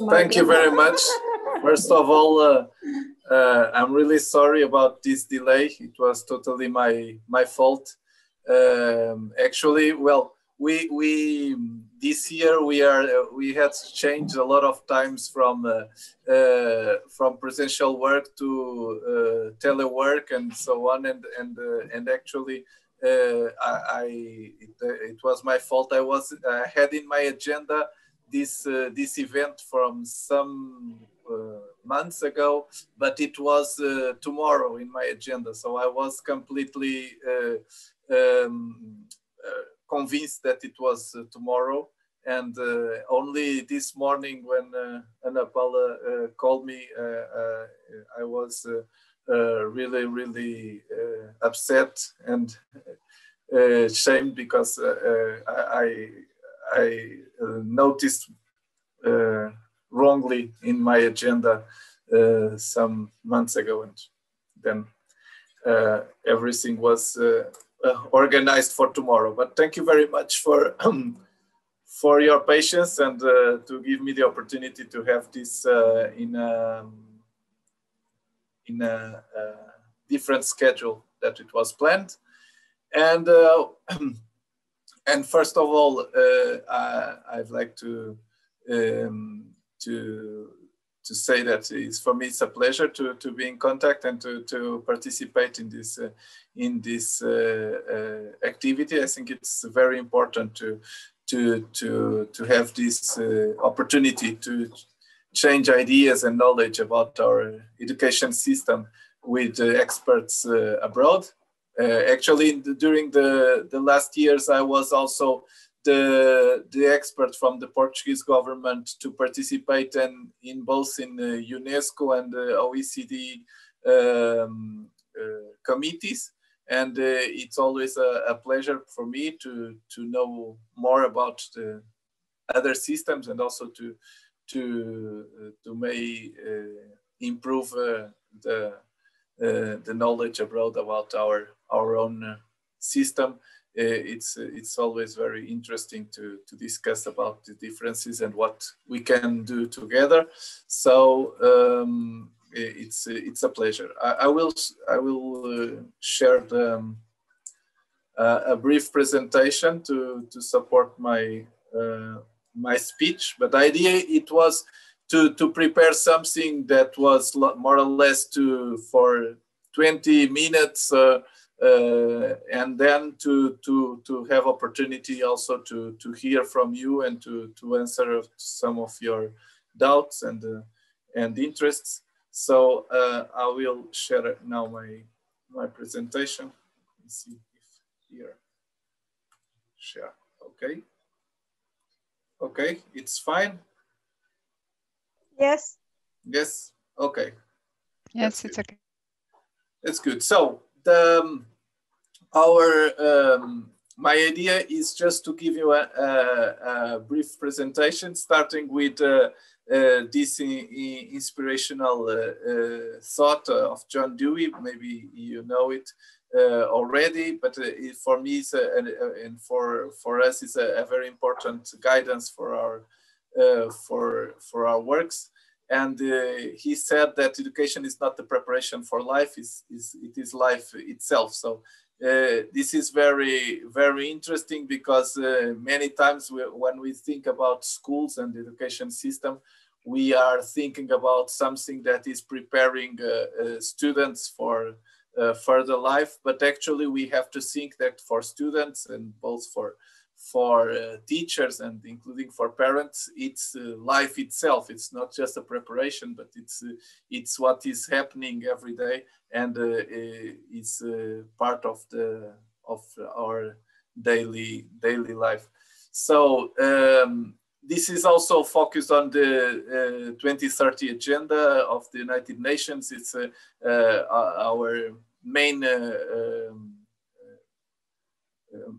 Thank you very much. First of all, I'm really sorry about this delay. It was totally my fault. Actually, well, we this year we had changed a lot of times from presential work to telework and so on, and actually it was my fault. I had in my agenda this event from some months ago, but it was tomorrow in my agenda, so I was completely convinced that it was tomorrow, and only this morning when Ana Paula called me, I was really upset and shamed because I noticed wrongly in my agenda some months ago, and then everything was organized for tomorrow. But thank you very much for for your patience and to give me the opportunity to have this in a different schedule that it was planned. And and first of all, I'd like to say that for me it's a pleasure to be in contact and to participate in this activity. I think it's very important to have this opportunity to change ideas and knowledge about our education system with experts abroad. Actually, during the last years, I was also the expert from the Portuguese government to participate in both UNESCO and OECD committees, and it's always a pleasure for me to know more about the other systems and also to may improve the knowledge abroad about our own system. It's always very interesting to discuss about the differences and what we can do together. So it's a pleasure. I will share a brief presentation to support my my speech. But the idea it was to prepare something that was more or less for 20 minutes. And then to have opportunity also to hear from you and to answer some of your doubts and interests. So I will share now my presentation. Let's see if here share. Okay, it's fine. Yes. Yes. Okay. Yes, it's okay. That's good. So my idea is just to give you a brief presentation, starting with this inspirational thought of John Dewey. Maybe you know it already, but for me and for us is a very important guidance for our works. And he said that education is not the preparation for life; it is life itself. So this is very interesting because many times when we think about schools and the education system, we are thinking about something that is preparing students for further life. But actually, we have to think that for students and both for teachers and including for parents, it's life itself. It's not just a preparation, but it's what is happening every day, and it's part of our daily life. So this is also focused on the 2030 agenda of the United Nations. It's our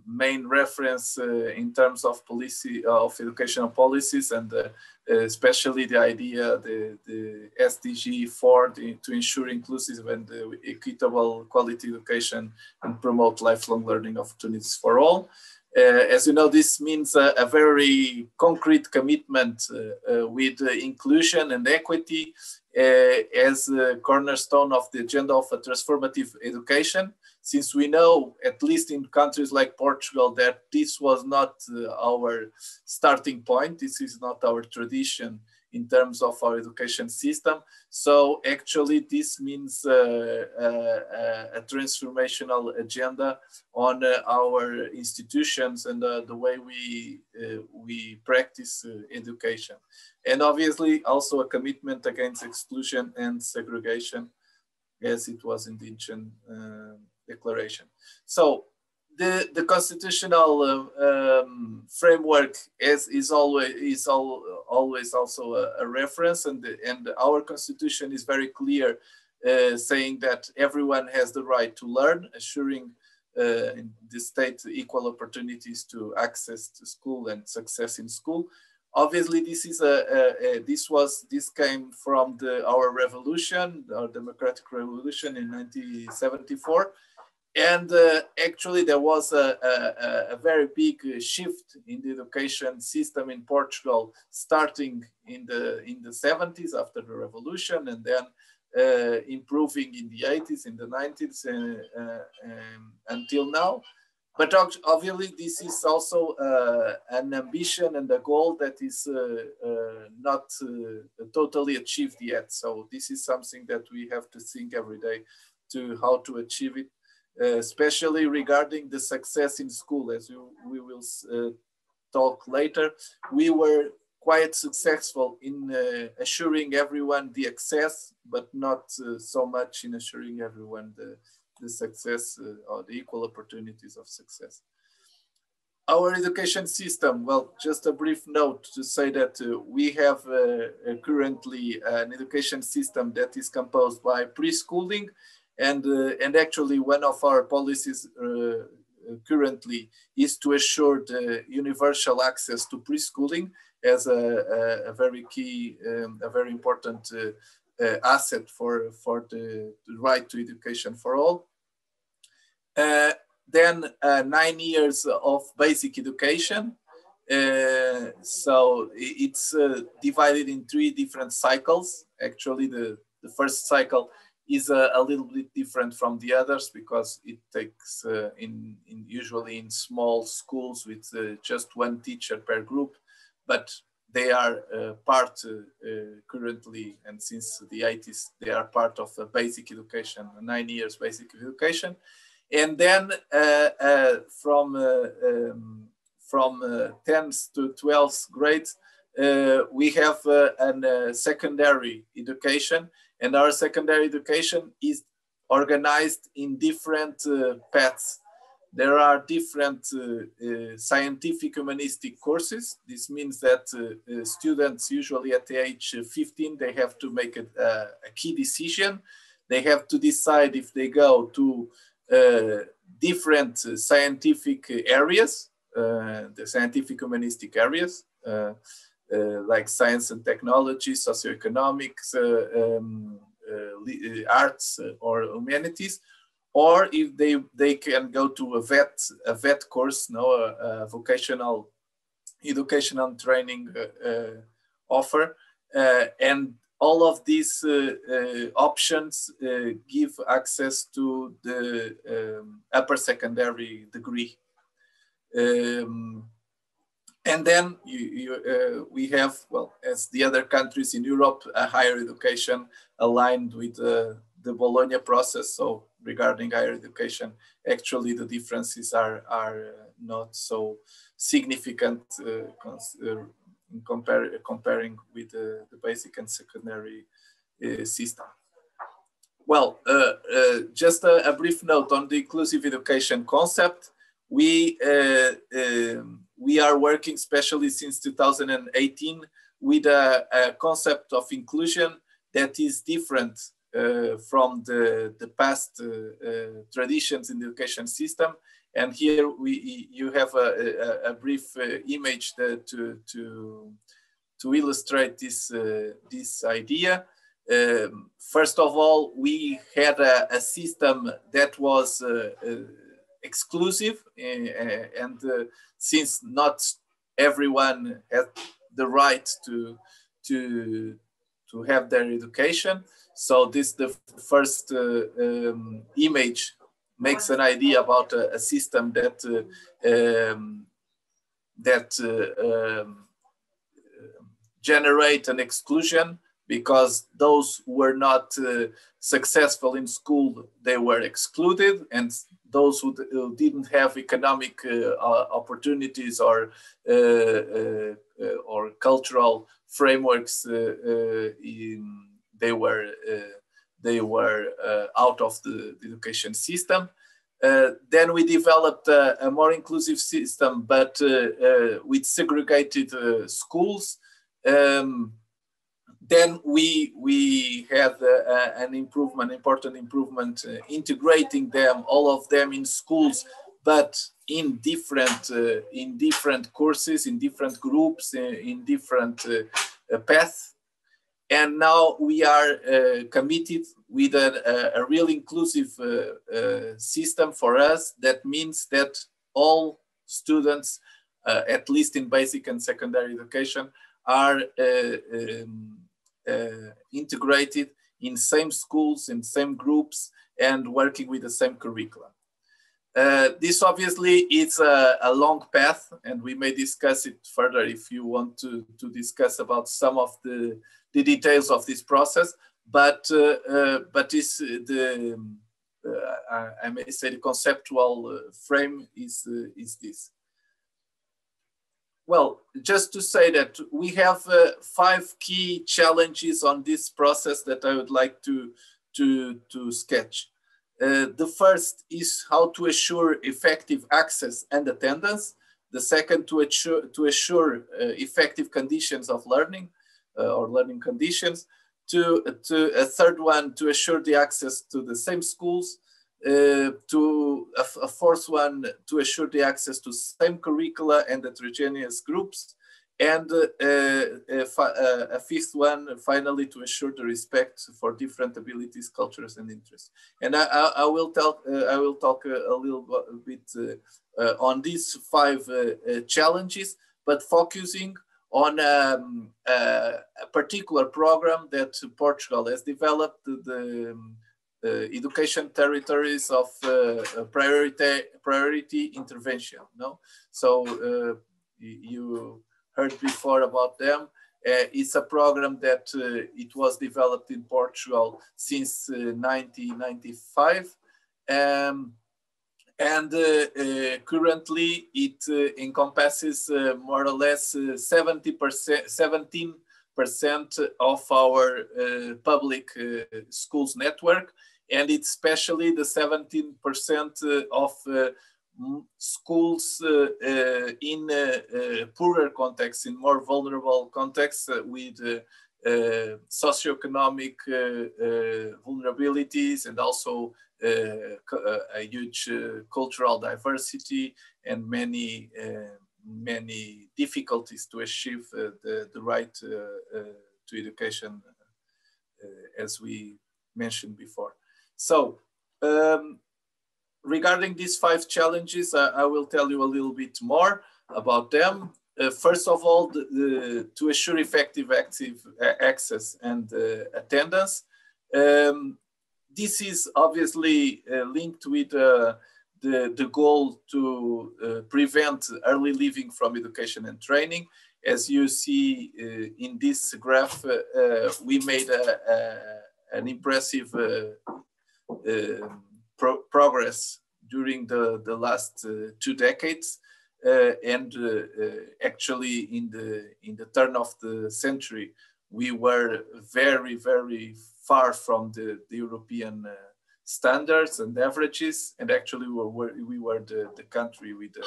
main reference in terms of policy of educational policies, and especially the idea, the SDG 4, to ensure inclusive and equitable quality education and promote lifelong learning opportunities for all. As you know, this means a very concrete commitment with inclusion and equity as a cornerstone of the agenda of a transformative education. Since we know, at least in countries like Portugal, that this was not our starting point, this is not our tradition in terms of our education system. So actually this means a transformational agenda on our institutions and the way we practice education. And obviously also a commitment against exclusion and segregation, as it was in the Incheon Declaration. So the constitutional framework is always also a reference, and our constitution is very clear, saying that everyone has the right to learn, assuring in the state equal opportunities to access to school and success in school. Obviously, this is this came from our revolution, our democratic revolution in 1974. And actually, there was a very big shift in the education system in Portugal, starting in the 70s after the revolution, and then improving in the 80s, in the 90s, until now. But obviously, this is also an ambition and a goal that is not totally achieved yet. So this is something that we have to think every day to how to achieve it. Especially regarding the success in school, as we will talk later. We were quite successful in assuring everyone the access, but not so much in assuring everyone the success or the equal opportunities of success. Our education system, well, just a brief note to say that we have currently an education system that is composed by preschooling, and actually one of our policies currently is to assure the universal access to preschooling as a very key, a very important asset for the right to education for all. Then 9 years of basic education. So it's divided in 3 different cycles. Actually, the first cycle is a little bit different from the others because it takes usually in small schools with just 1 teacher per group, but they are part currently, and since the 80s, they are part of a basic education, 9 years basic education. And then from 10th to 12th grade, we have a secondary education, and our secondary education is organized in different paths. There are different scientific humanistic courses. This means that students usually at the age 15, they have to make a key decision. They have to decide if they go to different scientific areas, the scientific humanistic areas, like science and technology, socioeconomics, arts or humanities, or if they can go to a vet course, a vocational educational training offer, and all of these options give access to the upper secondary degree. And then we have, well, as the other countries in Europe, a higher education aligned with the Bologna process. So regarding higher education, actually the differences are not so significant in comparing with the basic and secondary system. Well, just a brief note on the inclusive education concept. We are working, especially since 2018, with a concept of inclusion that is different from the past traditions in the education system. And here you have a brief image to illustrate this idea. First of all, we had a system that was exclusive, and since not everyone has the right to have their education, so this the first image makes an idea about a system that generate an exclusion, because those who were not successful in school, they were excluded, and those who didn't have economic opportunities or cultural frameworks, they were out of the education system. Then we developed a more inclusive system, but with segregated schools. Then we had an important improvement, integrating them, all of them in schools, but in different courses, in different groups, in different paths. And now we are committed with a real inclusive system for us. That means that all students, at least in basic and secondary education, are integrated in same schools, in same groups, and working with the same curriculum. This obviously is a long path, and we may discuss it further if you want to discuss about some of the details of this process. But this I may say the conceptual frame is this. Well, just to say that we have 5 key challenges on this process that I would like to sketch. The first is how to assure effective access and attendance. The second, to assure effective conditions of learning or learning conditions. A third one, to assure the access to the same schools. A fourth one, to assure the access to same curricula and heterogeneous groups. And a fifth one, finally, to assure the respect for different abilities, cultures, and interests. And I will talk a little bit on these 5 challenges, but focusing on a particular program that Portugal has developed, the education territories of priority intervention. No, so you heard before about them. It's a program that it was developed in Portugal since 1995. And currently it encompasses more or less 17% of our public schools network. And it's especially the 17% of schools in poorer contexts, in more vulnerable contexts with socioeconomic vulnerabilities, and also a huge cultural diversity and many difficulties to achieve the right to education, as we mentioned before. So regarding these 5 challenges, I will tell you a little bit more about them. First of all, to assure effective access and attendance. This is obviously linked with the goal to prevent early leaving from education and training. As you see in this graph, we made an impressive progress during the last 2 decades, and actually in the turn of the century, we were very, very far from the European standards and averages, and actually we were the country with the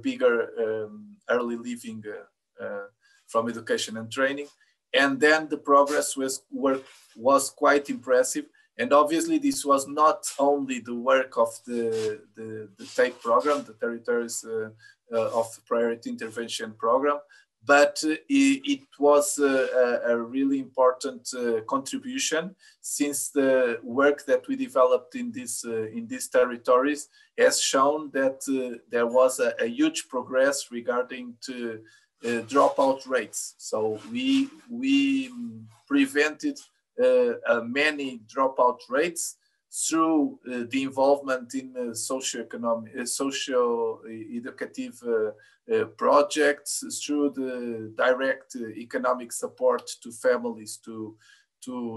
bigger early leaving from education and training. And then the progress was quite impressive. And obviously this was not only the work of the TAPE program, the Territories of Priority Intervention program, but it was a really important contribution, since the work that we developed in these territories has shown that there was a huge progress regarding to dropout rates. So we prevented many dropout rates through the involvement in socio-educative projects, through the direct economic support to families to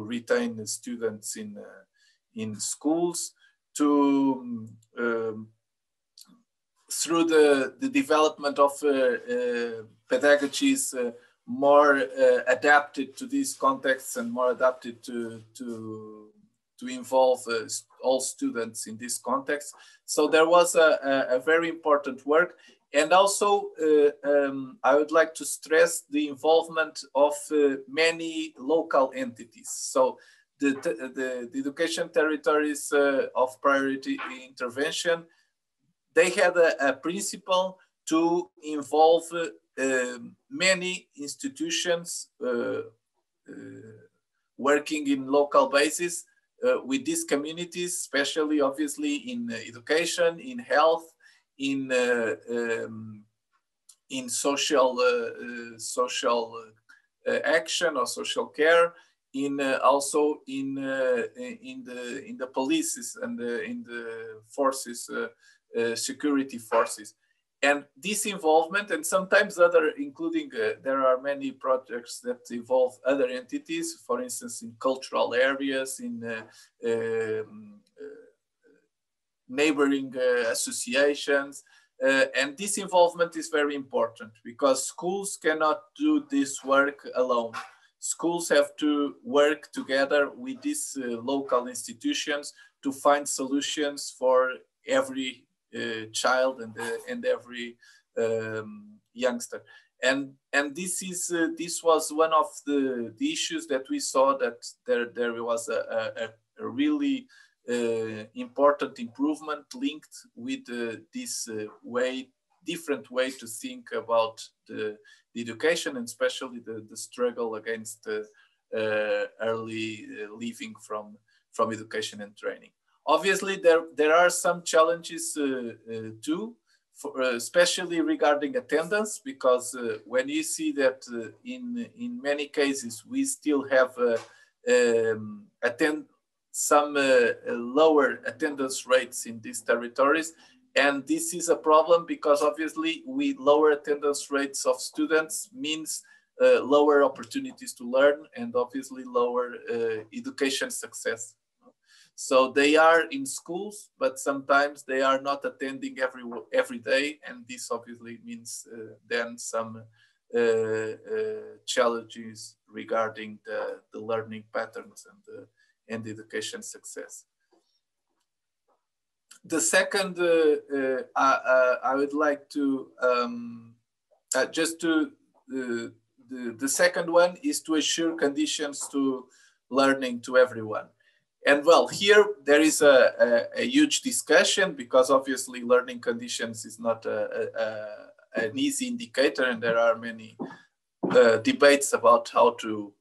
retain students in schools, through the development of pedagogies more adapted to these contexts and more adapted to involve all students in this context. So there was a very important work. And also, I would like to stress the involvement of many local entities. So the education territories of priority intervention, they had a principle to involve many institutions working in local basis with these communities, especially obviously in education, in health, in social action or social care, also in the police and in the forces, security forces. And this involvement, and sometimes other, including there are many projects that involve other entities, for instance, in cultural areas, in neighboring associations. And this involvement is very important, because schools cannot do this work alone. Schools have to work together with these local institutions to find solutions for every child and every youngster. And this was one of the issues that we saw, that there was a really important improvement linked with this different way to think about the education, and especially the struggle against early leaving from education and training. Obviously, there are some challenges too, especially regarding attendance, because when you see that in many cases we still have some lower attendance rates in these territories, and this is a problem because obviously with lower attendance rates of students means lower opportunities to learn, and obviously lower education success. So they are in schools, but sometimes they are not attending every day, and this obviously means then some challenges regarding the learning patterns and the education success. The second, I would like to the second one is to assure conditions to learning to everyone. And well, here there is a huge discussion, because obviously learning conditions is not an easy indicator, and there are many debates about how to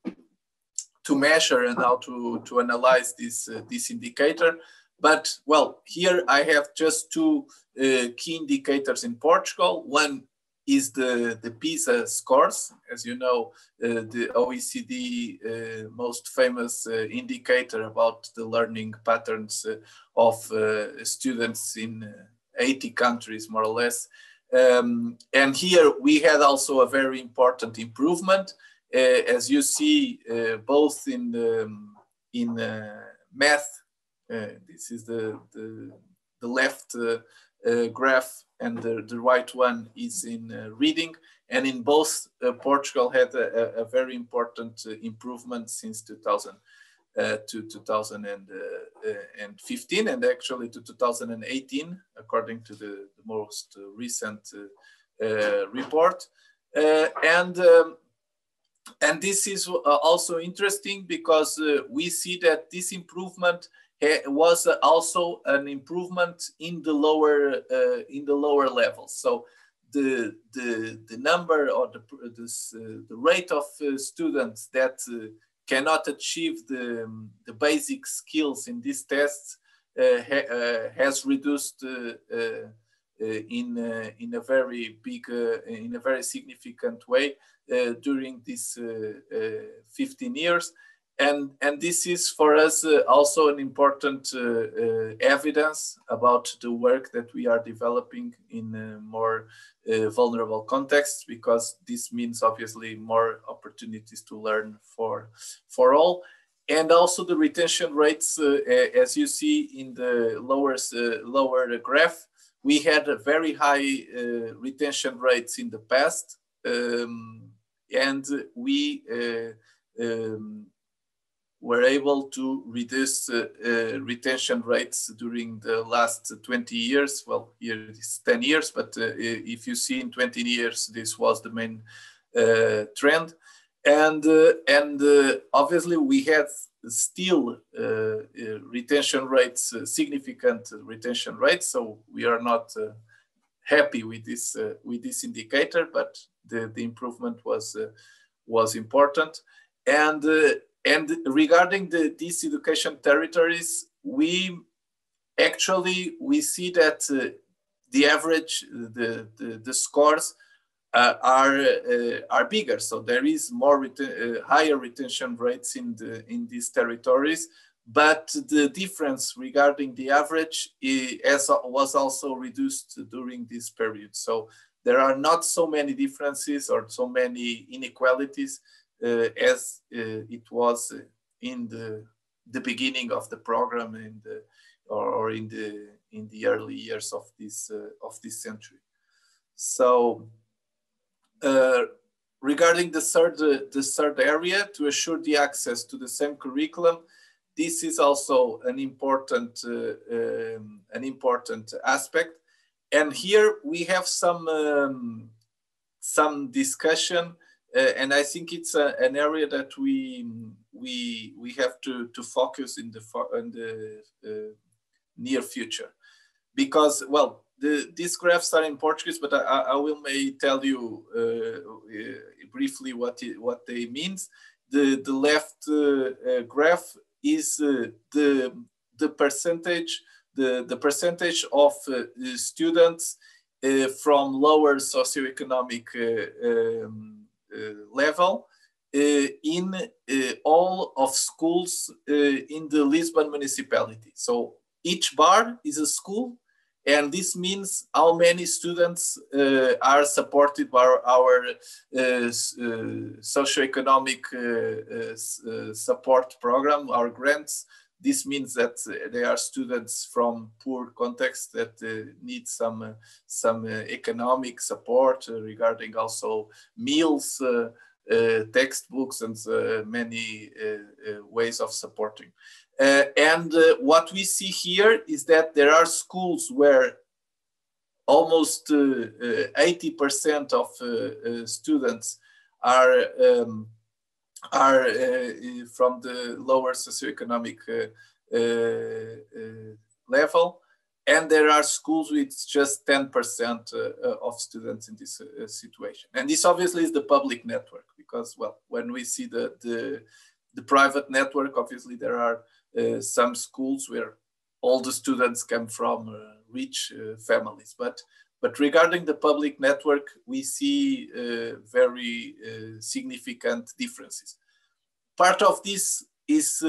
measure and how to analyze this indicator. But well, here I have just two key indicators in Portugal. One is the PISA scores. As you know, the OECD most famous indicator about the learning patterns of students in 80 countries, more or less. And here we had also a very important improvement, as you see, both in math. This is the left graph, and the right one is in reading. And in both, Portugal had a very important improvement since 2000 to 2015, and actually to 2018, according to the most recent report. And this is also interesting, because we see that this improvement was also an improvement in the lower levels. So the number or the rate of students that cannot achieve the basic skills in these tests has reduced in a very big, in a very significant way during these 15 years. And this is for us also an important evidence about the work that we are developing in more vulnerable contexts, because this means obviously more opportunities to learn for all. And also the retention rates, as you see in the lower graph, we had a very high retention rates in the past, and we were able to reduce retention rates during the last 20 years. Well, here it is 10 years, but if you see in 20 years, this was the main trend. And obviously we have still retention rates, significant retention rates. So we are not happy with this indicator, but the improvement was important. And regarding these education territories, we see that the average, the scores are bigger. So there is more higher retention rates in these territories, but the difference regarding the average was also reduced during this period. So there are not so many differences or so many inequalities as it was in the beginning of the program or in the early years of this century. So regarding the third area, to assure the access to the same curriculum, this is also an important aspect. And here we have some discussion. And I think it's an area that we have to focus in the near future, because, well, these graphs are in Portuguese, but I will may tell you briefly what they means. The left graph is the percentage of students from lower socioeconomic level in all of schools in the Lisbon municipality. So each bar is a school, and this means how many students are supported by our socioeconomic support program, our grants. This means that they are students from poor contexts that need some economic support regarding also meals, textbooks, and many ways of supporting. And what we see here is that there are schools where almost 80% of students are from the lower socioeconomic level, and there are schools with just 10% of students in this situation. And this obviously is the public network, because, well, when we see the private network, obviously there are some schools where all the students come from rich families. But regarding the public network, we see very significant differences. Part of this is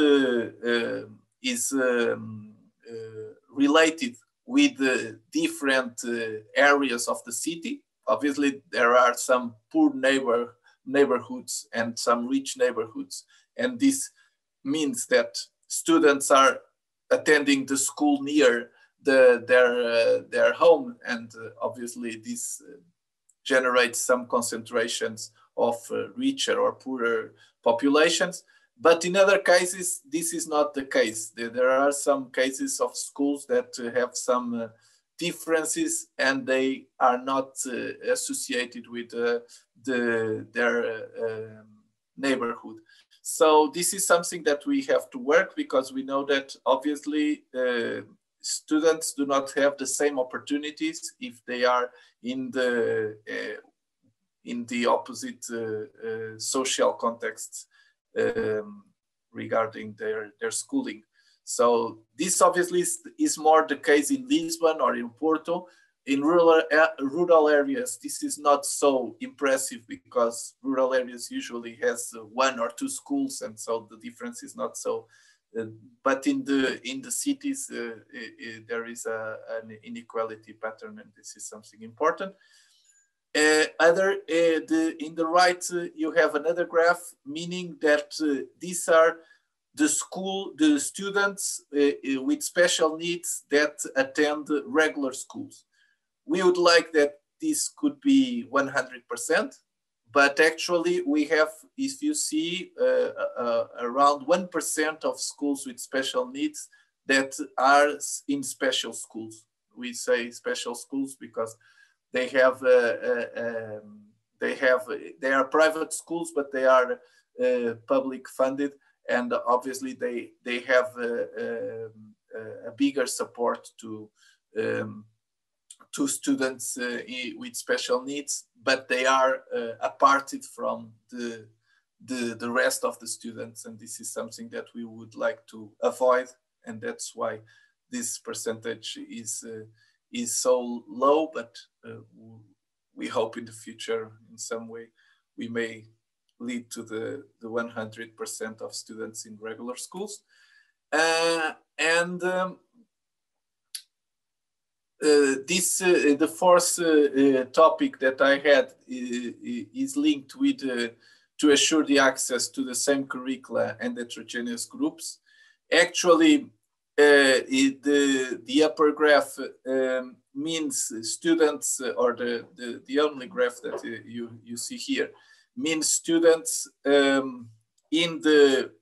related with the different areas of the city. Obviously, there are some poor neighborhoods and some rich neighborhoods, and this means that students are attending the school near their home, and obviously this generates some concentrations of richer or poorer populations. But in other cases, this is not the case. There are some cases of schools that have some differences, and they are not associated with their neighborhood. So this is something that we have to work, because we know that obviously students do not have the same opportunities if they are in the opposite social contexts regarding their schooling. So this obviously is more the case in Lisbon or in Porto. In rural areas, this is not so impressive because rural areas usually has 1 or 2 schools, and so the difference is not so. But in the cities, there is an inequality pattern, and this is something important. In the right, you have another graph, meaning that these are the students with special needs that attend regular schools. We would like that this could be 100%, but actually we have, if you see, around 1% of schools with special needs that are in special schools. We say special schools because they are private schools, but they are public funded, and obviously they have a bigger support to students with special needs, but they are aparted from the rest of the students, and this is something that we would like to avoid, and that's why this percentage is so low, but we hope in the future in some way we may lead to the 100% of students in regular schools. The fourth topic that I had is linked with to assure the access to the same curricula and heterogeneous groups. Actually, the upper graph means students, or the only graph that you see here, means students in the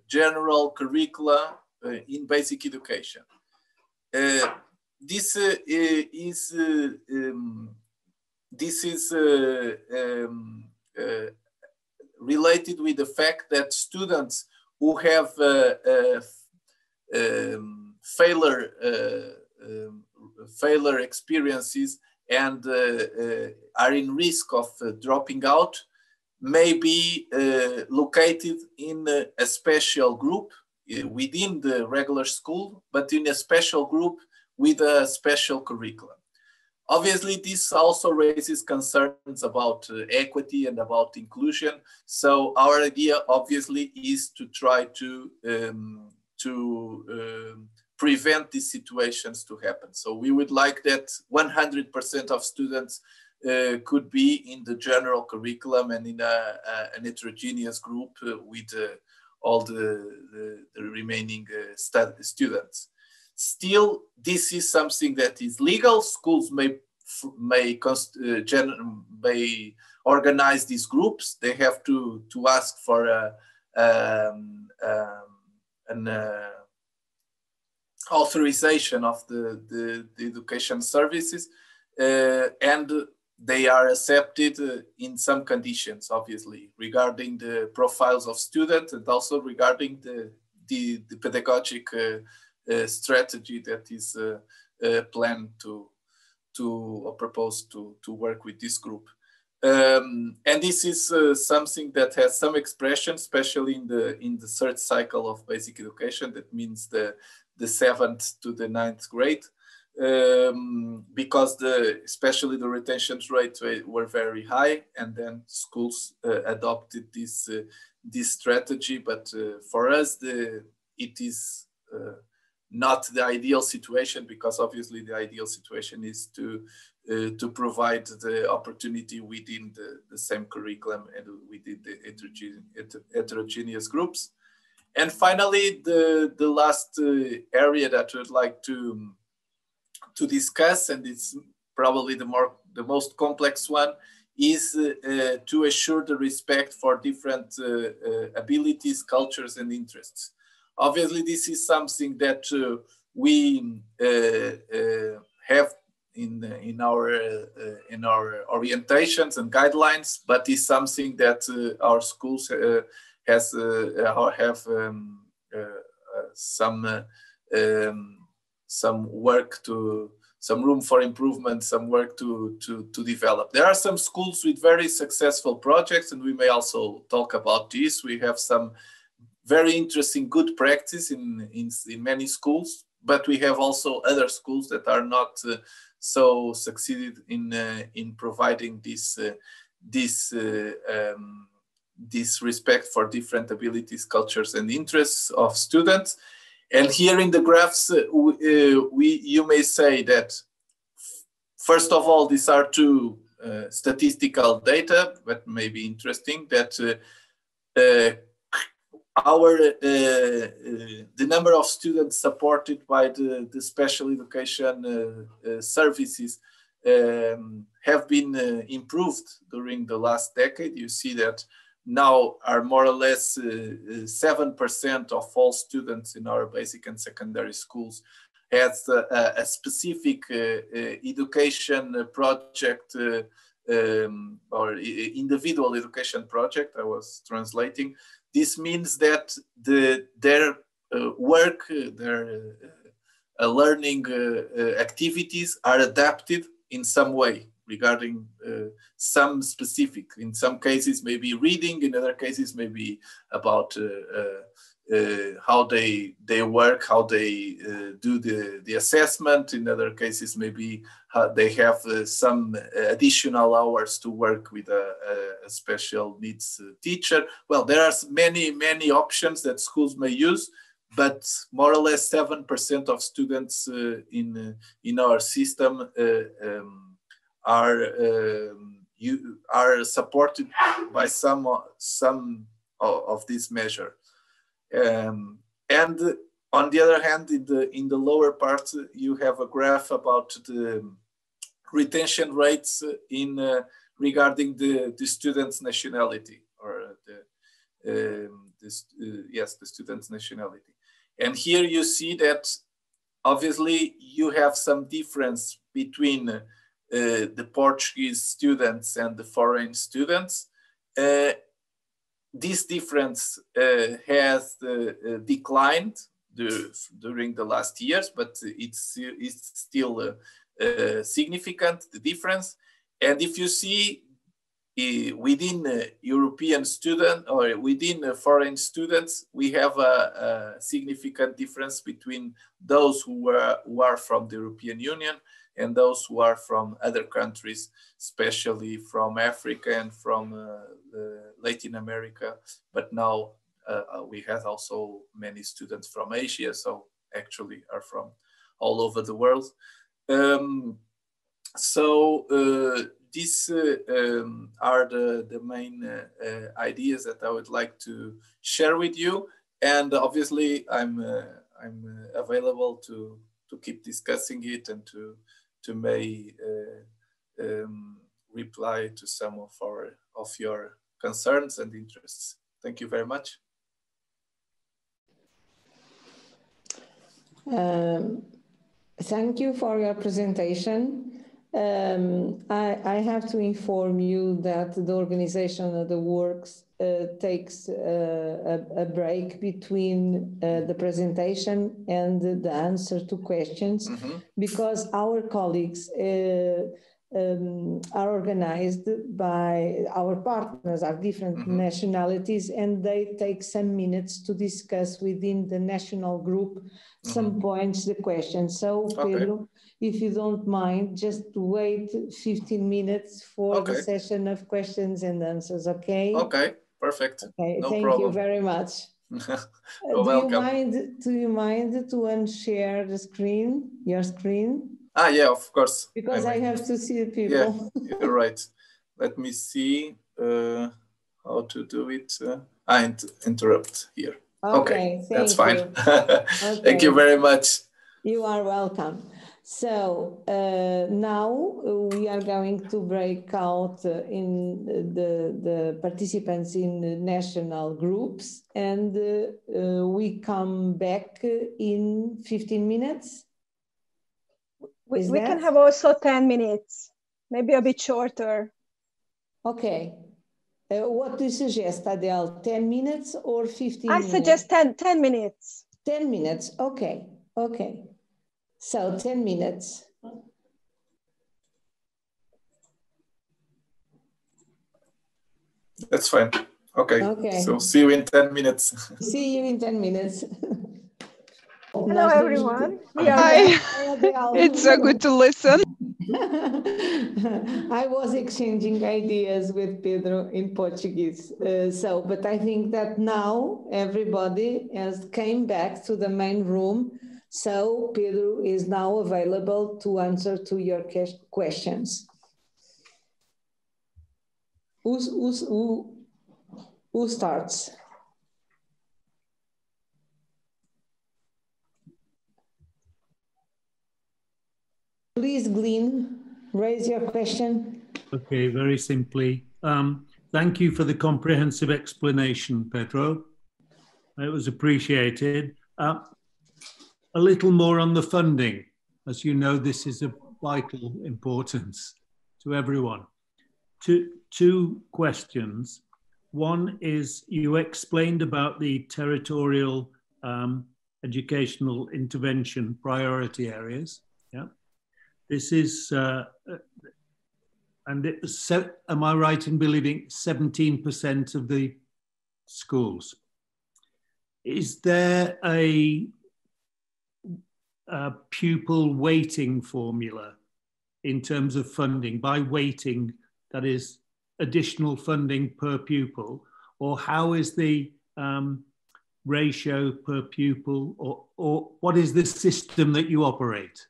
general curricula in basic education. This is related with the fact that students who have failure experiences and are in risk of dropping out may be located in a special group within the regular school, but in a special group with a special curriculum. Obviously, this also raises concerns about equity and about inclusion. So our idea, obviously, is to try to prevent these situations to happen. So we would like that 100% of students could be in the general curriculum and in an heterogeneous group with all the remaining students. Still, this is something that is legal. Schools may organize these groups. They have to ask for an authorization of the education services, and they are accepted in some conditions, obviously, regarding the profiles of students and also regarding the pedagogic strategy that is planned or proposed to work with this group. And this is something that has some expression, especially in the third cycle of basic education. That means the 7th to the 9th grade, because especially the retention rates were very high, and then schools adopted this strategy. But for us, it is not the ideal situation, because obviously the ideal situation is to provide the opportunity within the same curriculum and within the heterogeneous groups. And finally, the last area that I would like to discuss, and it's probably the most complex one, is to assure the respect for different abilities, cultures, and interests. Obviously, this is something that we have in our orientations and guidelines, but is something that our schools have some work to, some room for improvement, some work to develop. There are some schools with very successful projects, and we may also talk about this. We have some very interesting good practice in many schools, but we have also other schools that are not so succeeded in providing this respect for different abilities, cultures, and interests of students. And here in the graphs, you may say that, first of all, these are two statistical data, but may be interesting, that the number of students supported by the special education services have been improved during the last decade. You see that now are more or less 7% of all students in our basic and secondary schools has a specific education project or individual education project. I was translating. This means that their work, their learning activities are adapted in some way regarding some specific, in some cases maybe reading, in other cases maybe about how they work, how they do the assessment, in other cases maybe they have some additional hours to work with a special needs teacher. Well, there are many options that schools may use, but more or less 7% of students in our system are supported by some of this measure. And on the other hand, in the lower part, you have a graph about the retention rates regarding the student's nationality, or the student's nationality. And here you see that obviously you have some difference between the Portuguese students and the foreign students. This difference has declined during the last years, but it's still significant, the difference. And if you see within European student or within foreign students, we have a significant difference between those who are from the European Union and those who are from other countries, especially from Africa and from Latin America. But now we have also many students from Asia, so actually are from all over the world. These are the main ideas that I would like to share with you. And obviously I'm available to keep discussing it and to may reply to some of your concerns and interests. Thank you very much. Thank you for your presentation. I have to inform you that the organization of the works takes a break between the presentation and the answer to questions, because our colleagues are organized by our partners, are different nationalities, and they take some minutes to discuss within the national group some points, the questions. So, Pedro, if you don't mind, just wait 15 minutes for the session of questions and answers, okay? Okay, perfect. Okay, no thank problem. you very much. You're welcome. Do you mind to unshare the screen, your screen? Yeah, of course. Because I have to see the people. Yeah, you're right. Let me see how to do it. Interrupt here. Okay, that's fine. Okay. Thank you very much. You are welcome. So now we are going to break out in the participants in national groups, and we come back in 15 minutes. We can have also 10 minutes, maybe a bit shorter. Okay. What do you suggest, Adele? 10 minutes or 15 minutes? I suggest 10 minutes. 10 minutes, okay, okay. So 10 minutes. That's fine. Okay. Okay. So see you in 10 minutes. See you in 10 minutes. Hello, everyone. Hi. It's so good to listen. I was exchanging ideas with Pedro in Portuguese. But I think that now everybody has came back to the main room. So Pedro is now available to answer to your questions. Who starts? Please, Glenn, raise your question. Okay, very simply. Thank you for the comprehensive explanation, Pedro. It was appreciated. A little more on the funding. As you know, this is of vital importance to everyone. Two questions. One is, you explained about the territorial educational intervention priority areas. Yeah. This is, and it was, am I right in believing 17% of the schools? Is there a pupil weighting formula in terms of funding? By weighting, that is additional funding per pupil, or how is the ratio per pupil, or what is the system that you operate?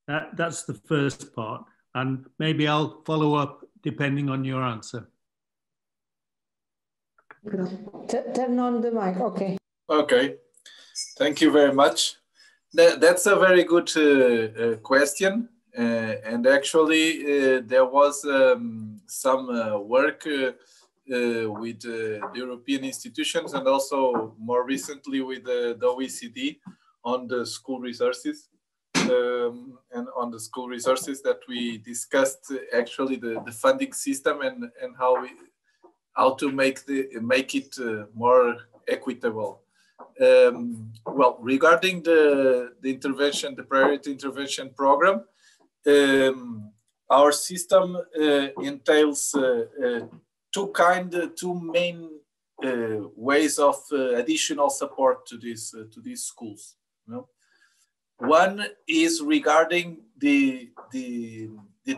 That's the first part, and maybe I'll follow up depending on your answer. Turn on the mic, okay. Okay, thank you very much. That's a very good question. And actually, there was some work with the European institutions and also more recently with the OECD on the school resources. And on the school resources that we discussed actually the funding system and how to make it more equitable. Well, regarding the intervention, the priority intervention program, our system entails two main ways of additional support to these schools. You know? One is regarding the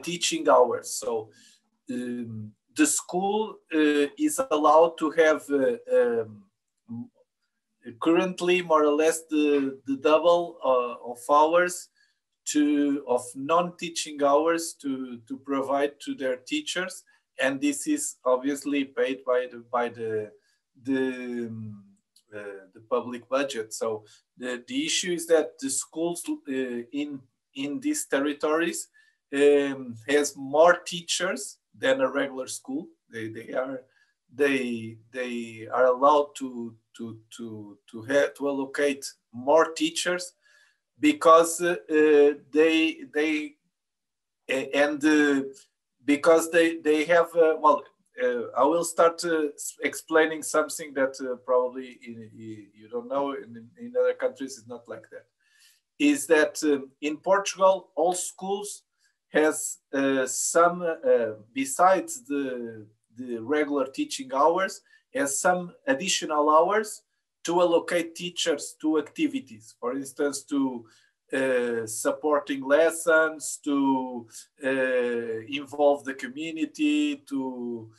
teaching hours. So the school is allowed to have currently more or less the double of hours of non-teaching hours to provide to their teachers, and this is obviously paid by the public budget. So the issue is that the schools in these territories has more teachers than a regular school. They are allowed to allocate more teachers because because they have I will start explaining something that probably you don't know. In other countries, it's not like that. Is that in Portugal, all schools has some, besides the regular teaching hours, has some additional hours to allocate teachers to activities. For instance, to supporting lessons, to involve the community, to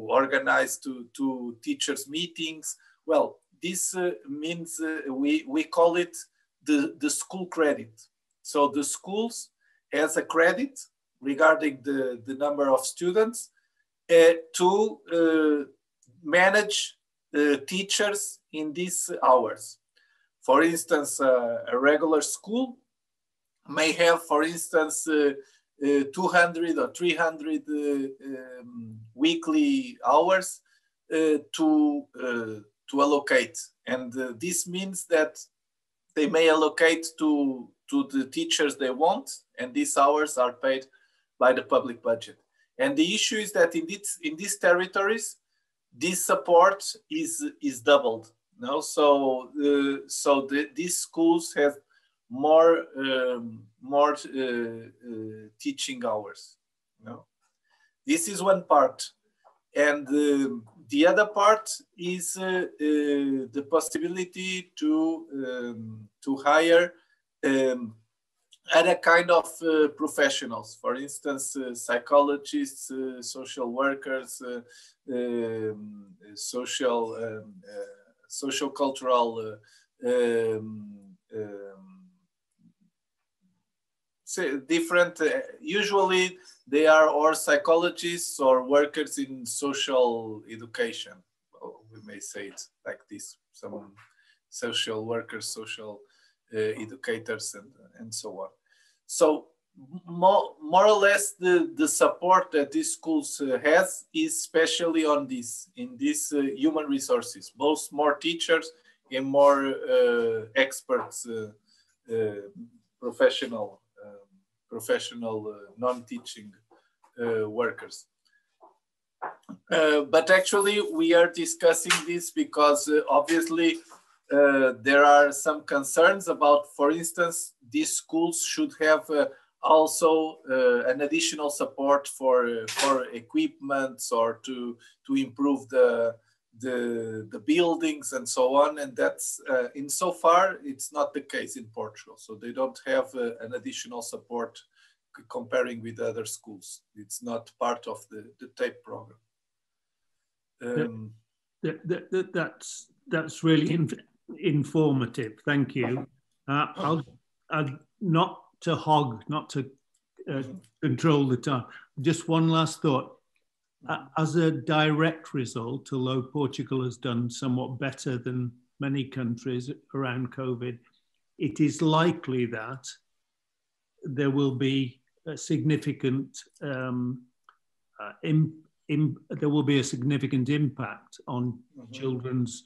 organize to teachers meetings. Well, this means we call it the school credit. So the schools has a credit regarding the number of students to manage teachers in these hours. For instance, a regular school may have, for instance, 200 or 300 weekly hours to allocate. And this means that they may allocate to the teachers they want, and these hours are paid by the public budget. And the issue is that in these territories, this support is doubled. No, so these schools have more teaching hours. No, this is one part, and the other part is the possibility to hire other kind of professionals. For instance, psychologists, social workers, social cultural different. Usually, they are or psychologists or workers in social education. Well, we may say it like this: some social workers, social educators, and so on. So more or less the support that these schools has is especially on this, in these human resources, both more teachers and more experts, professional non-teaching workers. But actually we are discussing this because obviously there are some concerns about, for instance, these schools should have also an additional support for equipment or to improve the buildings and so on, and that's insofar it's not the case in Portugal. So they don't have an additional support comparing with other schools. It's not part of the TAPE program. That's really informative. Thank you. I'll not to control the time. Just one last thought. As a direct result, although Portugal has done somewhat better than many countries around COVID, it is likely that there will be a significant impact on children's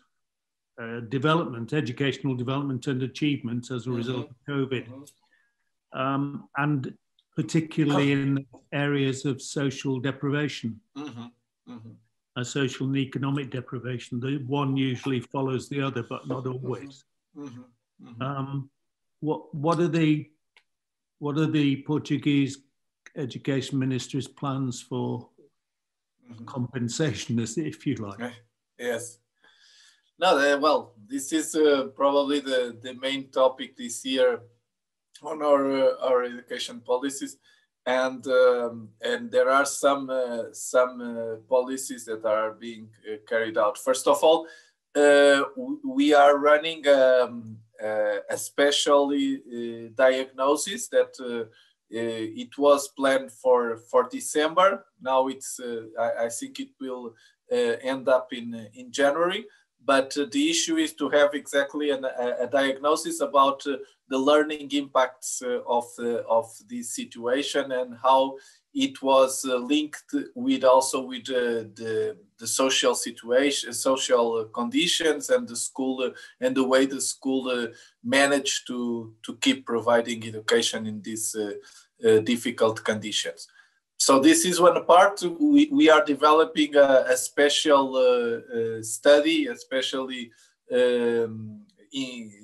development, educational development and achievement as a result of COVID. And particularly in areas of social deprivation, social and economic deprivation. The one usually follows the other, but not always. What are the Portuguese Education Ministry's plans for compensation, if you like? Yes. No, well, this is probably the main topic this year on our education policies, and there are some policies that are being carried out. First of all, we are running a special diagnosis that it was planned for December. Now it's I think it will end up in January. But the issue is to have exactly a diagnosis about the learning impacts of this situation and how it was linked with also with the social situation, social conditions, and the school and the way the school managed to keep providing education in these difficult conditions. So this is one part. We are developing a special study, especially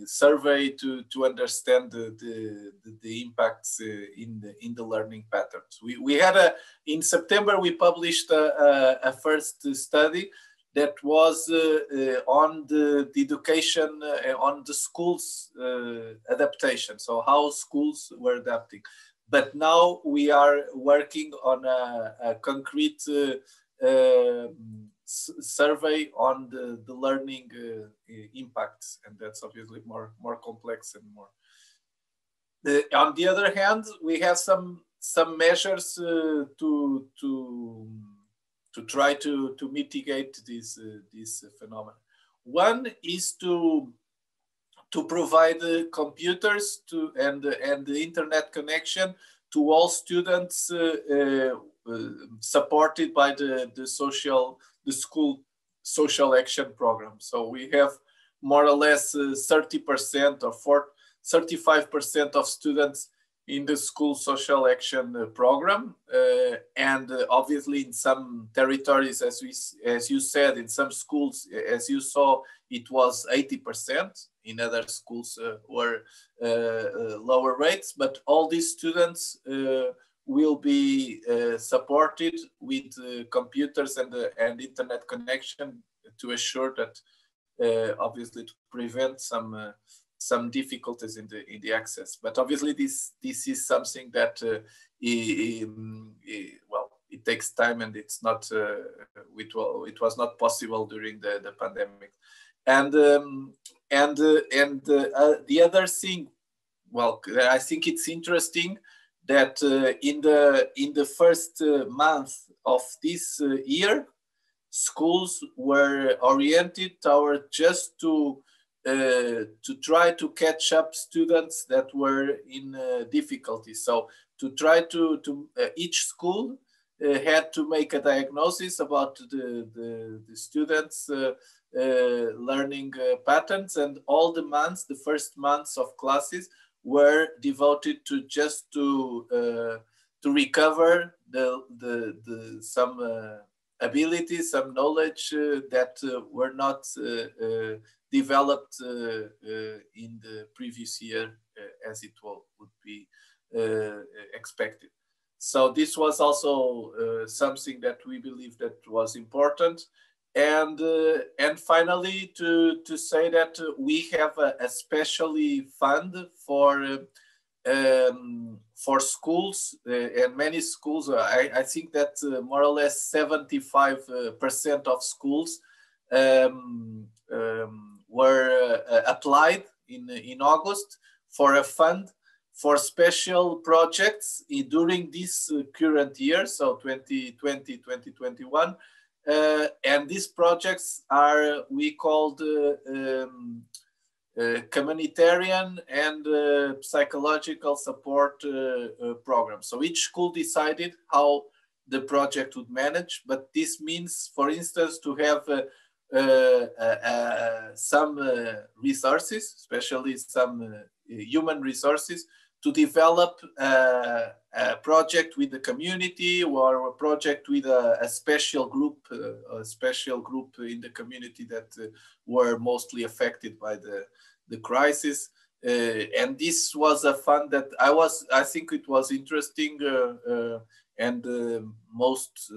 survey to understand the impacts in the learning patterns. We had in September we published a first study that was on the education, on the schools adaptation. So how schools were adapting. But now we are working on a concrete survey on the learning impacts, and that's obviously more complex and more. On the other hand, we have some measures to try to mitigate this phenomenon. One is to provide computers and the internet connection to all students supported by the school social action program. So we have more or less 30% or 35% of students in the school social action program, and obviously in some territories, as you said, in some schools, as you saw it was 80%. In other schools were lower rates, but all these students will be supported with computers and internet connection to assure that, obviously, to prevent some difficulties in the access. But obviously, this is something that well, it takes time, and it's not it was not possible during the pandemic. And the other thing, well, I think it's interesting that in the first month of this year, schools were oriented toward just to try to catch up students that were in difficulty. So to try to each school had to make a diagnosis about the students' learning patterns, and all the months, the first months of classes, were devoted to just to recover some abilities, some knowledge that were not developed in the previous year as it would be expected. So this was also something that we believe that was important. And finally, to say that we have a specially fund for schools, and many schools, I think that more or less 75% of schools were applied in August for a fund for special projects during this current year, so 2020, 2021. And these projects are, we called communitarian and psychological support programs. So each school decided how the project would manage, but this means, for instance, to have some resources, especially some human resources, to develop a project with the community, or a project with a special group in the community that were mostly affected by the crisis. And this was a fund that I think it was interesting, and most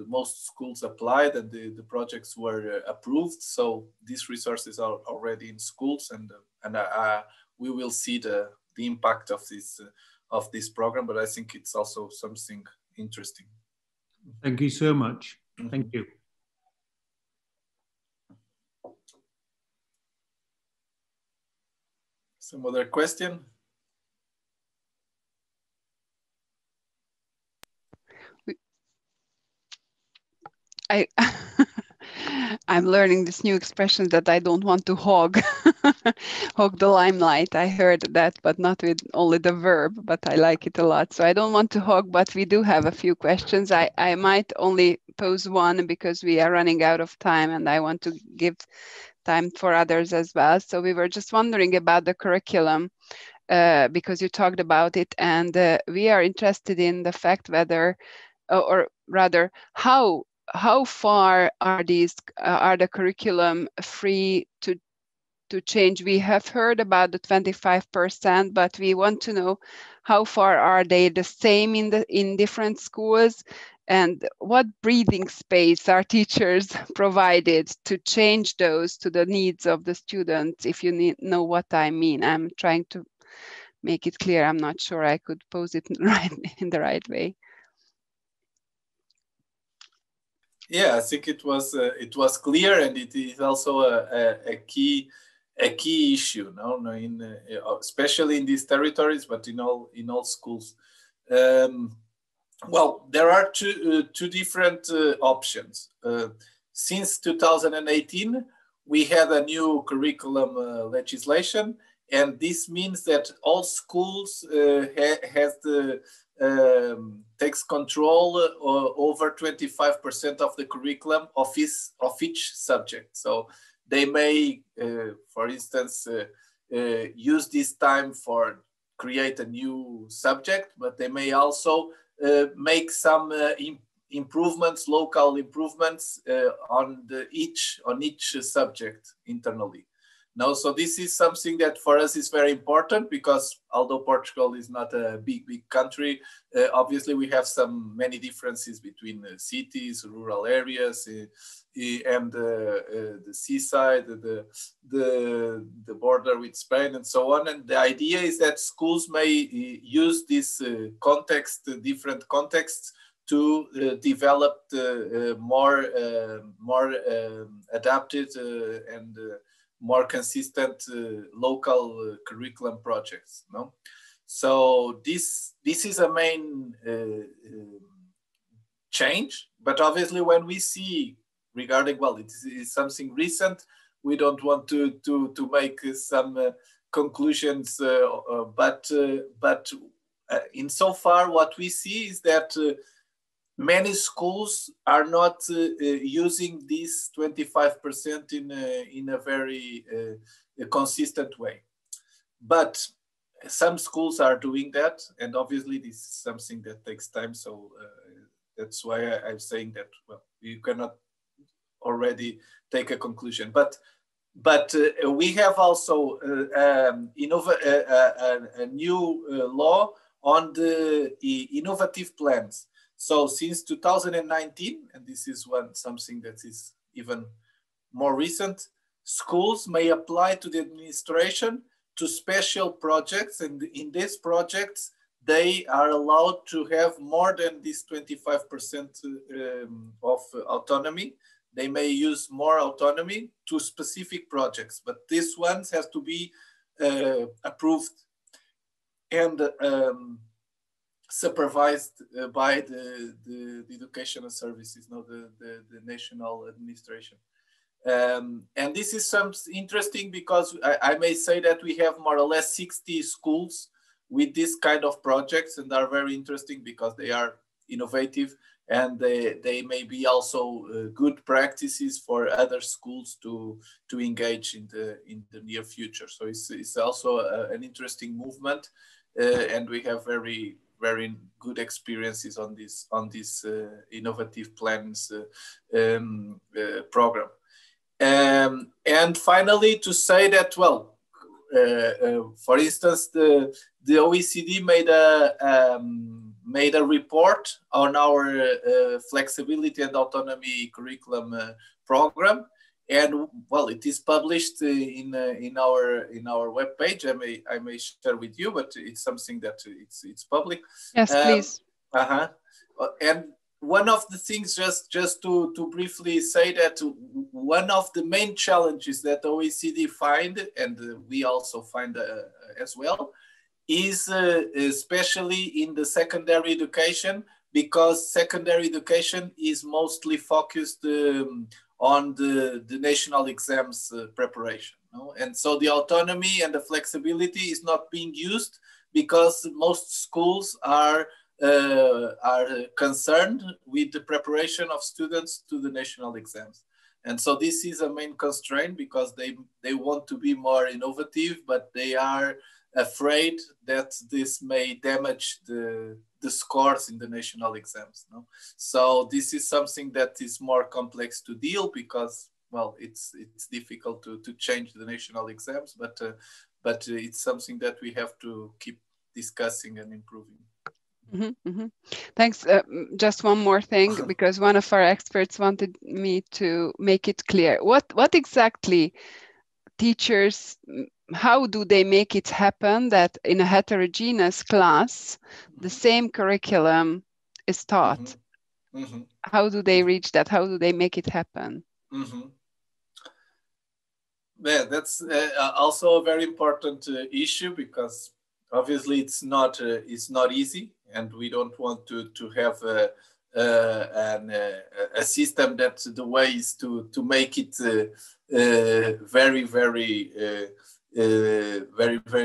schools applied, and the projects were approved. So these resources are already in schools, and we will see the impact of this program, but I think it's also something interesting. Thank you so much. Thank you. Some other question? I'm learning this new expression that I don't want to hog the limelight. I heard that, but not with only the verb, but I like it a lot. So I don't want to hog, but we do have a few questions. I might only pose one because we are running out of time, and I want to give time for others as well. So we were just wondering about the curriculum, because you talked about it, and we are interested in the fact whether, or rather, how far are the curriculum free to change? We have heard about the 25%, but we want to know how far are they the same in different schools, and what breathing space are teachers provided to change those to the needs of the students, if you know what I mean. I'm trying to make it clear. I'm not sure I could pose it in the right way. Yeah, I think it was clear, and it is also a key issue, no, especially in these territories, but in all schools. Well, there are two different options. Since 2018, we had a new curriculum legislation, and this means that all schools takes control over 25% of the curriculum of each subject. So they may, for instance, use this time for create a new subject, but they may also make some improvements, local improvements on each subject internally. No, so this is something that for us is very important, because although Portugal is not a big country, obviously we have many differences between cities, rural areas, and the seaside, the border with Spain, and so on. And the idea is that schools may use this different contexts, to develop more adapted and more consistent local curriculum projects. No, so this is a main change. But obviously, when we see regarding, well, it is something recent, we don't want to make some conclusions. But insofar, what we see is that many schools are not using this 25% in a very consistent way. But some schools are doing that, and obviously this is something that takes time. So that's why I'm saying that, well, you cannot already take a conclusion. But we have also a new law on the innovative plans. So since 2019, and this is something that is even more recent, schools may apply to the administration to special projects, and in these projects, they are allowed to have more than this 25% of autonomy. They may use more autonomy to specific projects, but these ones have to be approved and supervised by the educational services, the national administration. And this is something interesting, because I may say that we have more or less 60 schools with this kind of projects, and are very interesting because they are innovative, and they may be also good practices for other schools to engage in the near future. So it's also an interesting movement, and we have very good experiences on this innovative plans program. And finally, to say that, well, for instance, the OECD made a report on our flexibility and autonomy curriculum program, and well, it is published in our webpage. I may share with you, but it's something that it's public. Yes, please. And one of the things, just to briefly say, that one of the main challenges that OECD find, and we also find as well, is especially in the secondary education, because secondary education is mostly focused on the national exams preparation. No? And so the autonomy and the flexibility is not being used, because most schools are concerned with the preparation of students to the national exams. And so this is a main constraint, because they want to be more innovative, but they are afraid that this may damage the scores in the national exams. No? So this is something that is more complex to deal, because, well, it's difficult to change the national exams, but it's something that we have to keep discussing and improving. Mm-hmm, mm-hmm. Thanks. Just one more thing, because one of our experts wanted me to make it clear. What exactly teachers, how do they make it happen that in a heterogeneous class, the same curriculum is taught? Mm-hmm. Mm-hmm. How do they reach that? How do they make it happen? Mm-hmm. Yeah, that's also a very important issue, because obviously it's not easy, and we don't want to have a system that the way is to make it very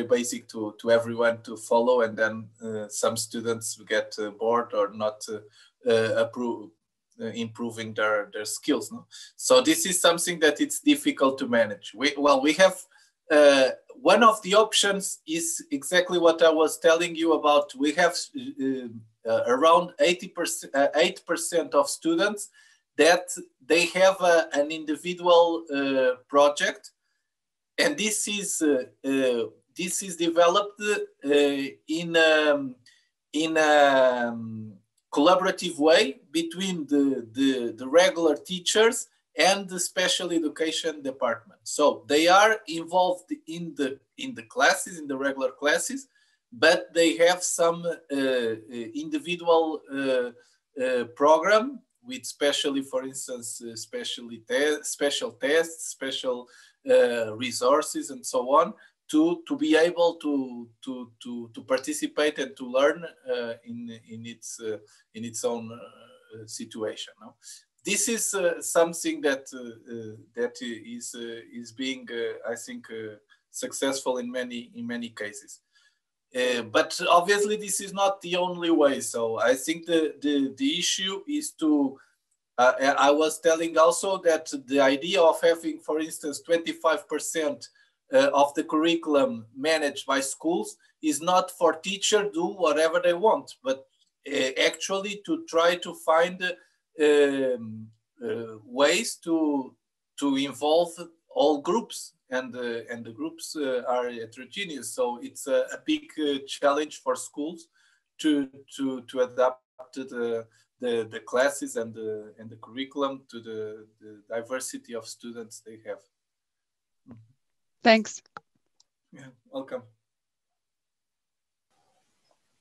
basic to everyone to follow, and then some students get bored or not improving their skills. No? So this is something that it's difficult to manage. We have one of the options is exactly what I was telling you about. We have around 8% of students that they have an individual project, and this is developed in a collaborative way between the regular teachers and the special education department. So they are involved in the classes, in the regular classes, but they have some individual program with specially, for instance, special tests, special resources, and so on, to be able to participate and to learn in its own situation. No? This is something that is being, I think, successful in many cases. But obviously, this is not the only way. So I think the issue is to. I was telling also that the idea of having, for instance, 25% of the curriculum managed by schools is not for teachers do whatever they want, but actually to try to find ways to involve all groups, and the groups are heterogeneous. So it's a big challenge for schools to adapt the classes and the curriculum to the diversity of students they have. Thanks. Yeah, welcome.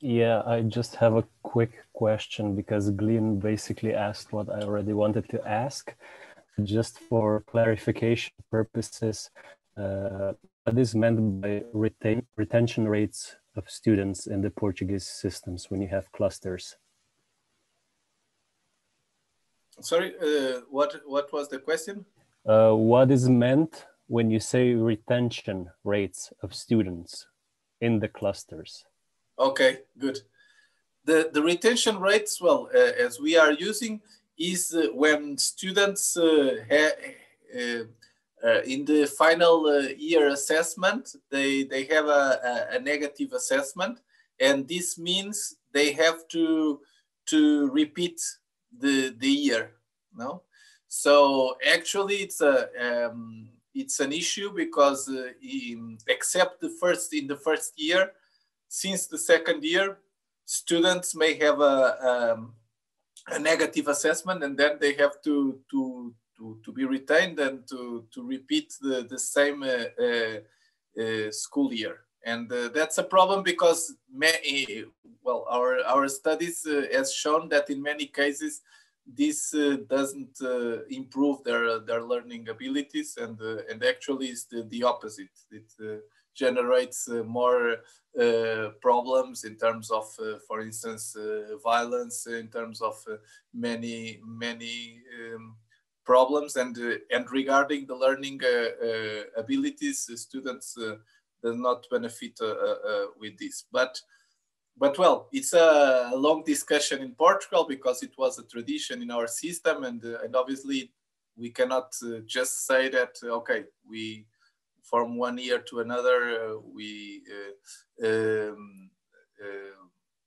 Yeah, I just have a quick question because Glenn basically asked what I already wanted to ask. Just for clarification purposes, what is meant by retention rates of students in the Portuguese systems when you have clusters? Sorry, what was the question? What is meant when you say retention rates of students in the clusters? Okay, good. The retention rates, well, as we are using, is when students in the final year assessment, they have a negative assessment, and this means they have to repeat the year. No, so actually it's an issue because except in the first year, since the second year, students may have a negative assessment, and then they have to be retained and to repeat the same school year. And that's a problem because our studies has shown that in many cases this doesn't improve their learning abilities, and actually is the opposite. It generates more problems in terms of, for instance, violence, in terms of many problems, and regarding the learning abilities, students do not benefit with this. But well, it's a long discussion in Portugal because it was a tradition in our system, and obviously we cannot just say that, okay, we from one year to another we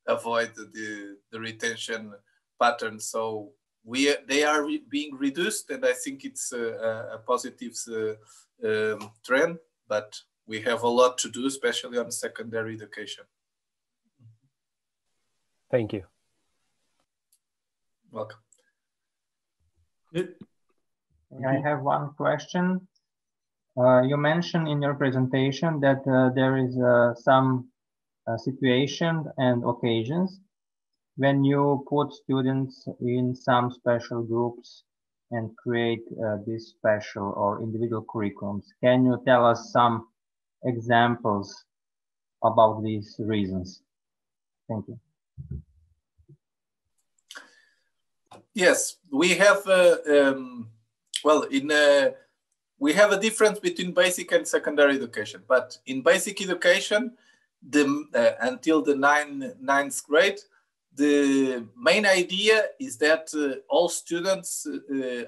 avoid the retention pattern. So they are being reduced, and I think it's a positive trend, but we have a lot to do, especially on secondary education. Thank you. Welcome. I have one question. You mentioned in your presentation that there is some situation and occasions when you put students in some special groups and create these special or individual curriculums. Can you tell us some examples about these reasons? Thank you. Yes, we have, we have a difference between basic and secondary education, but in basic education, until the ninth grade, the main idea is that all students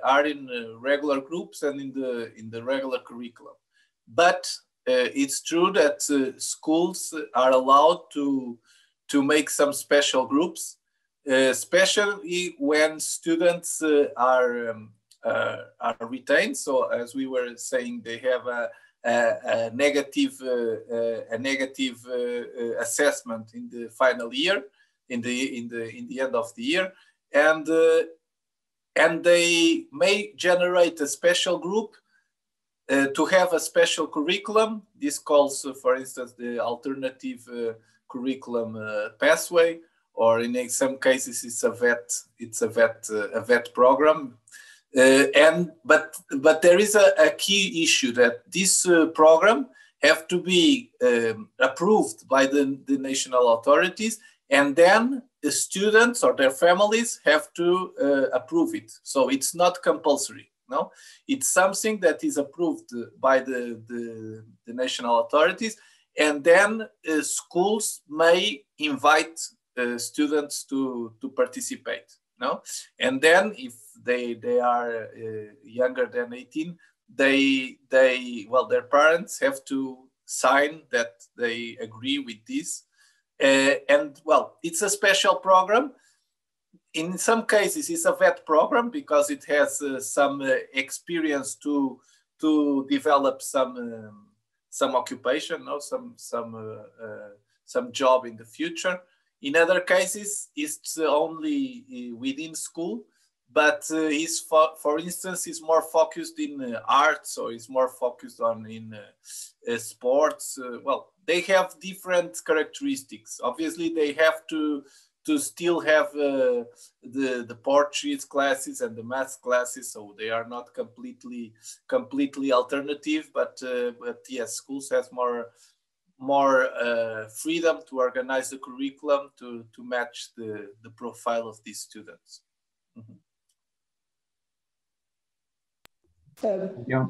are in regular groups and in the regular curriculum. But it's true that schools are allowed to make some special groups, especially when students are retained. So as we were saying, they have a negative assessment in the final year, in the end of the year, and they may generate a special group to have a special curriculum. This calls, for instance, the alternative curriculum pathway, or in some cases it's a VET program. But there is a key issue that this program have to be approved by the national authorities, and then the students or their families have to approve it. So it's not compulsory. No, it's something that is approved by the national authorities, and then schools may invite students to participate. No, and then if they are younger than 18, their parents have to sign that they agree with this, and well, it's a special program. In some cases, it's a VET program because it has some experience to develop some occupation, no? some job in the future. In other cases, it's only within school, but for instance, is more focused in arts, or is more focused on in sports. Well, they have different characteristics. Obviously, they have to still have the Portuguese classes and the math classes, so they are not completely alternative. But yes, schools have more freedom to organize the curriculum to match the profile of these students. Mm-hmm.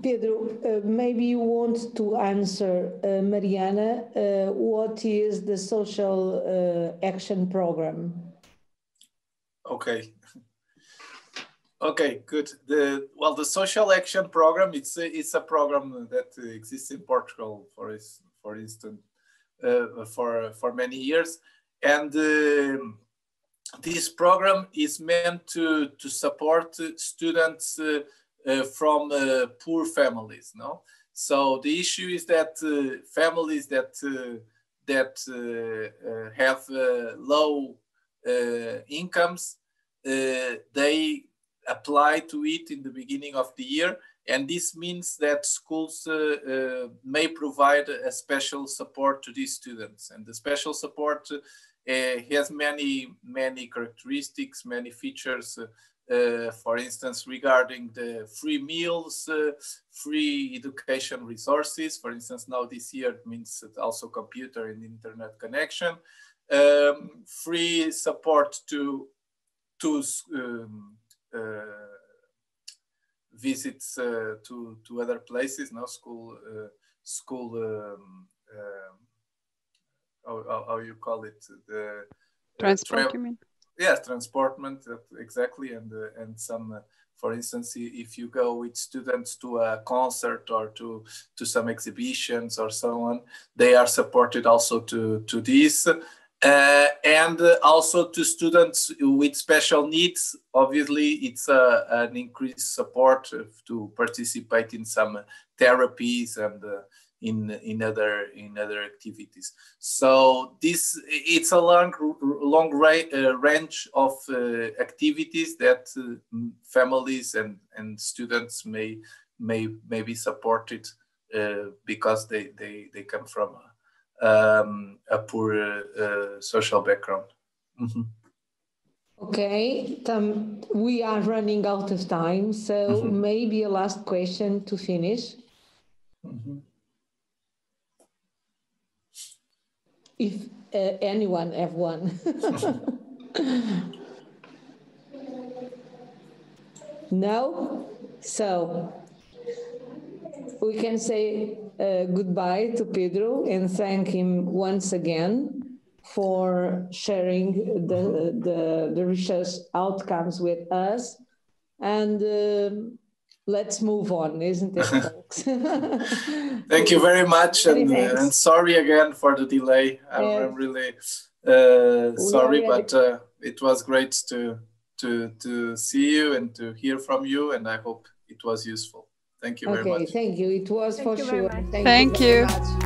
Pedro, maybe you want to answer Mariana, what is the social action program? Okay. Okay, good. The social action program, it's a program that exists in Portugal, for instance, for many years, and this program is meant to support students from poor families. No, so the issue is that families that have low incomes, they apply to it in the beginning of the year, and this means that schools may provide a special support to these students, and the special support has many characteristics, many features. For instance, regarding the free meals, free education resources. For instance, now this year it means also computer and internet connection, free support to visits to other places, no school, how you call it, the transport, you mean? Yes, transportment, exactly, and some, for instance, if you go with students to a concert or to some exhibitions or so on, they are supported also to this, and also to students with special needs. Obviously, it's an increased support to participate in some therapies and in other activities. So it's a long range of activities that families and students may be supported because they come from a poor social background. Mm-hmm. Okay, we are running out of time, so maybe a last question to finish. Mm-hmm. If anyone have one. No? So we can say goodbye to Pedro and thank him once again for sharing the research outcomes with us. And let's move on, isn't it, folks? Thank you very much, and sorry again for the delay. I'm really sorry, but it was great to see you and to hear from you, and I hope it was useful. Thank you very much. Okay, thank you. It was for sure. Thank you. Very much